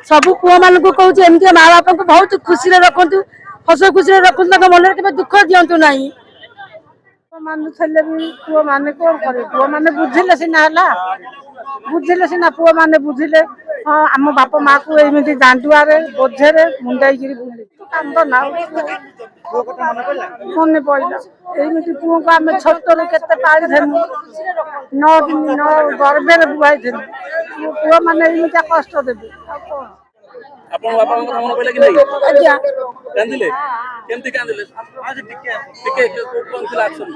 सब पुओ मान को कहूँ एमती माँ बापा को बहुत खुशी रखु हस खुशी रखु मन के दुख दिंतु ना मानुले भी पुओ मैंने कौन करे पुओ मैंने बुझिले सीना बुझिले सीना पुओ मैंने बुझिले हाँ आम बापा माँ को एमती दांडुआरे बोझे मुंडाई बुले कांद ना मन पड़ा एमती पुओ को आम छोटर के पाड़ी देनु 9 दिन 9 गर्भे बुआई देनु पुओ मैंने एमती कष्ट देवे आपन बापा को मन पइला कि नहीं आज्ञा कांदिले केमती कांदिले आज टिके कोन थिला एक्शन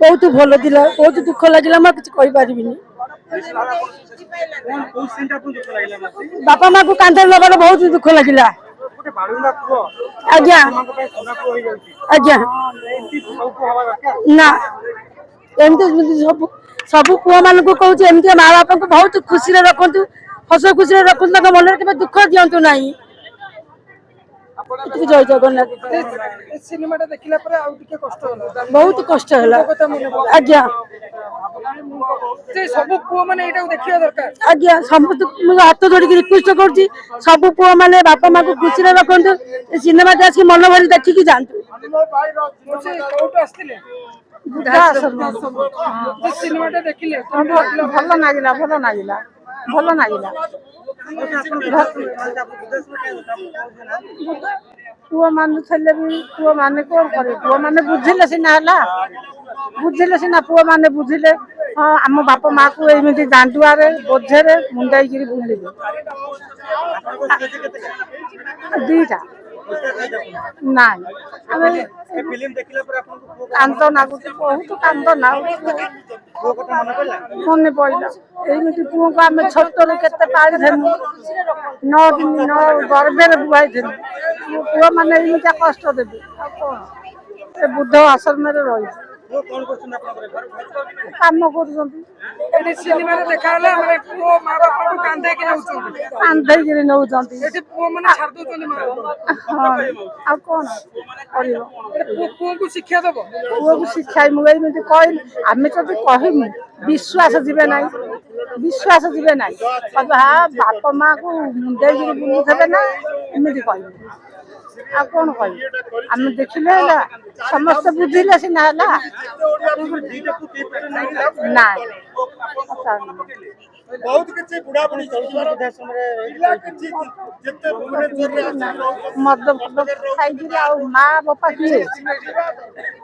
बहुत भल थिला बहुत दुख लागिला म किछ कहि परिबिनी कोन कोन सीन आपन दुख लागिला मासी बापा माँ को कांदे लगे बहुत दुख लगिला गोटे बाडुंगा पुओ आज्ञा सोनाको होई जाउची आज्ञा एमती सबको हवा दरकार ना एमती सब पुओ मान को कहूँ एमती माँ बापा को बहुत खुशी रखु हस खुशी रखु मन के दुख दिंतु ना जय जगन्नाथ सिनेमा देखला पर आउ टिके कष्ट होला बहुत कष्ट है आज्ञा से सब पुओ माने एटा देखिया दरकार आज्ञा समस्त हाथ जोड़ी रिक्वेस्ट करुँच सब पुओ मैंने बापा माँ को खुशी रखु सिनेमा आसिक मन भरी देखिकी जातु कोट आस्तिले सिनेमा देखिले भल नागिला भल नागिला भल नागिला पुओ मानुले भी पुओ मैंने कौन करे पुओ मैंने बुझिले सीना पुओ मैंने बुझिले हाँ आम बापा माँ को एमती दांडुआरे बोझे मुंडाई बुले दीटा ना फिल्म देखला पर आपन को कांद नागुच बहुत कांद ना मन पड़ा एमती पुओ को आम छोटर के पाड़ी देनु 9 दिन 9 गर्भे बुआई देनु पुओ मैंने एमती कष्ट देवे बुद्ध आश्रम रही वो कोन क्वेश्चन आपन घर काम कर एटी सिनेमा देखाला माने पुओ माँ बापा को कांदे कि नउचंती कांधे नौकरी एटी पुओ माने छाड़ दोचंती माँ बापा आ कौन पुओ को शिक्षा दबो पुओ को शिक्षा मुझे कह आम जब कहमु विश्वास जीवे ना विश्वास जीवे ना हाँ बापा माँ को मुंडे बुलूथे ना एमती कह आ कौन कह आम देखिले समस्त बुझिले सीना ना बहुत किछि बुढ़ा बुढ़ी चलुछन विधा समय इला किछि जत्ते भुवनेश्वर रे अछि मद खाई माँ बापा किए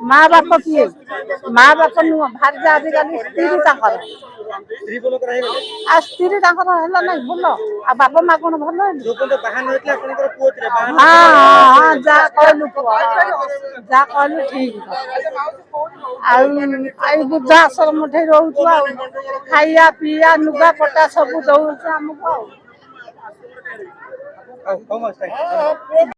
माँ बापा किए माँ बापा नुह भारी आजिकल स्त्री बोलो कर हे आ स्त्री है ना भल आ बापा माँ कौन भल जो कोन बाहन होइतला आपनकर पुओ रे बाहन हाँ हाँ जा कहलु जा कहलु ठीक आई बुद्ध आश्रम ठे रोचु खाइया पीया नुगा पटा सब दौड़ आमको हाउ मच